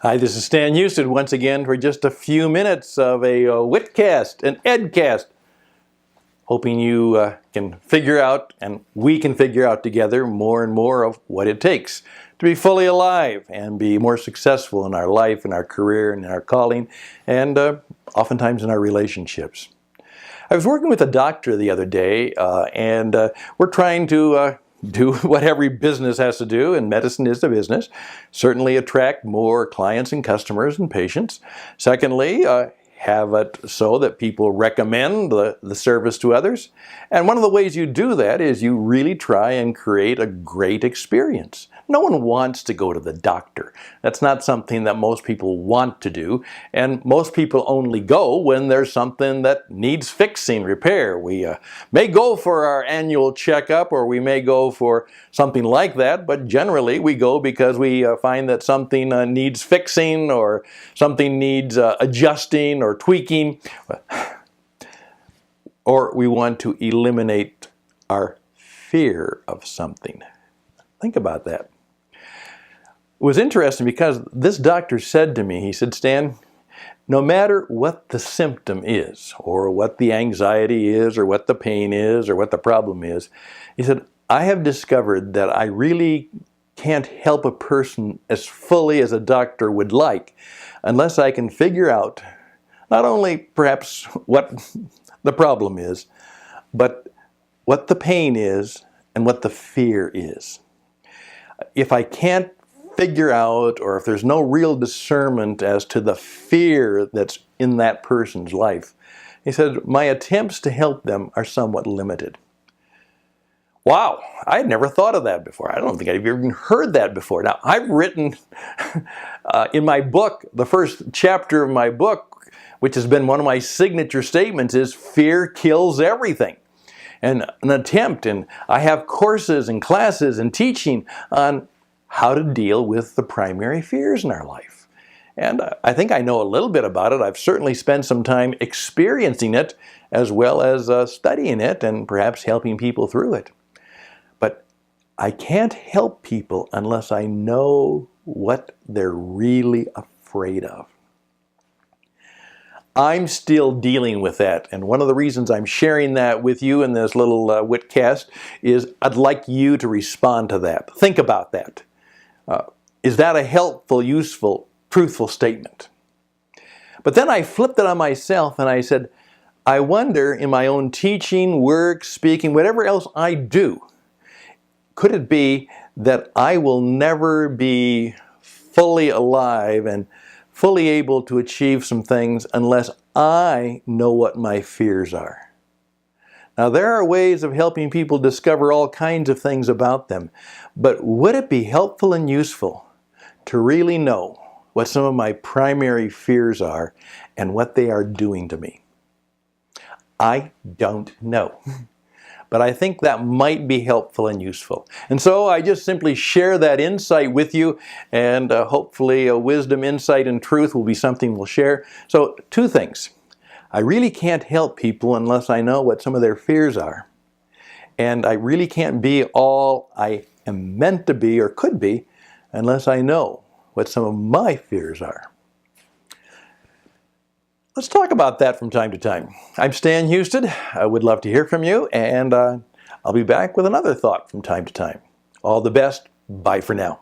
Hi, this is Stan Hustad once again for just a few minutes of a WitCast, an EdCast. Hoping you can figure out, and we can figure out together, more and more of what it takes to be fully alive and be more successful in our life, in our career, and in our calling, and oftentimes in our relationships. I was working with a doctor the other day, and we're trying to do what every business has to do, and medicine is a business. Certainly attract more clients and customers and patients. Secondly, have it so that people recommend the service to others. And one of the ways you do that is you really try and create a great experience. No one wants to go to the doctor. That's not something that most people want to do. And most people only go when there's something that needs fixing, repair. We may go for our annual checkup, or we may go for something like that, but generally we go because we find that something needs fixing, or something needs adjusting or tweaking, or we want to eliminate our fear of something. Think about that. It was interesting because this doctor said to me, he said, "Stan, no matter what the symptom is, or what the anxiety is, or what the pain is, or what the problem is," he said, "I have discovered that I really can't help a person as fully as a doctor would like unless I can figure out not only perhaps what the problem is, but what the pain is and what the fear is. If I can't figure out, or if there's no real discernment as to the fear that's in that person's life," he said, "my attempts to help them are somewhat limited." Wow, I had never thought of that before. I don't think I've even heard that before. Now, I've written in my book, the first chapter of my book, which has been one of my signature statements, is fear kills everything. And an attempt, and I have courses and classes and teaching on how to deal with the primary fears in our life. And I think I know a little bit about it. I've certainly spent some time experiencing it, as well as studying it and perhaps helping people through it. But I can't help people unless I know what they're really afraid of. I'm still dealing with that, and one of the reasons I'm sharing that with you in this little WitCast is I'd like you to respond to that. Think about that. Is that a helpful, useful, truthful statement? But then I flipped it on myself and I said, I wonder, in my own teaching, work, speaking, whatever else I do, could it be that I will never be fully alive and fully able to achieve some things unless I know what my fears are? Now, there are ways of helping people discover all kinds of things about them, but would it be helpful and useful to really know what some of my primary fears are and what they are doing to me? I don't know. But I think that might be helpful and useful. And so I just simply share that insight with you, and hopefully wisdom, insight, and truth will be something we'll share. So, two things. I really can't help people unless I know what some of their fears are. And I really can't be all I am meant to be or could be unless I know what some of my fears are. Let's talk about that from time to time. I'm Stan Hustad. I would love to hear from you, and I'll be back with another thought from time to time. All the best. Bye for now.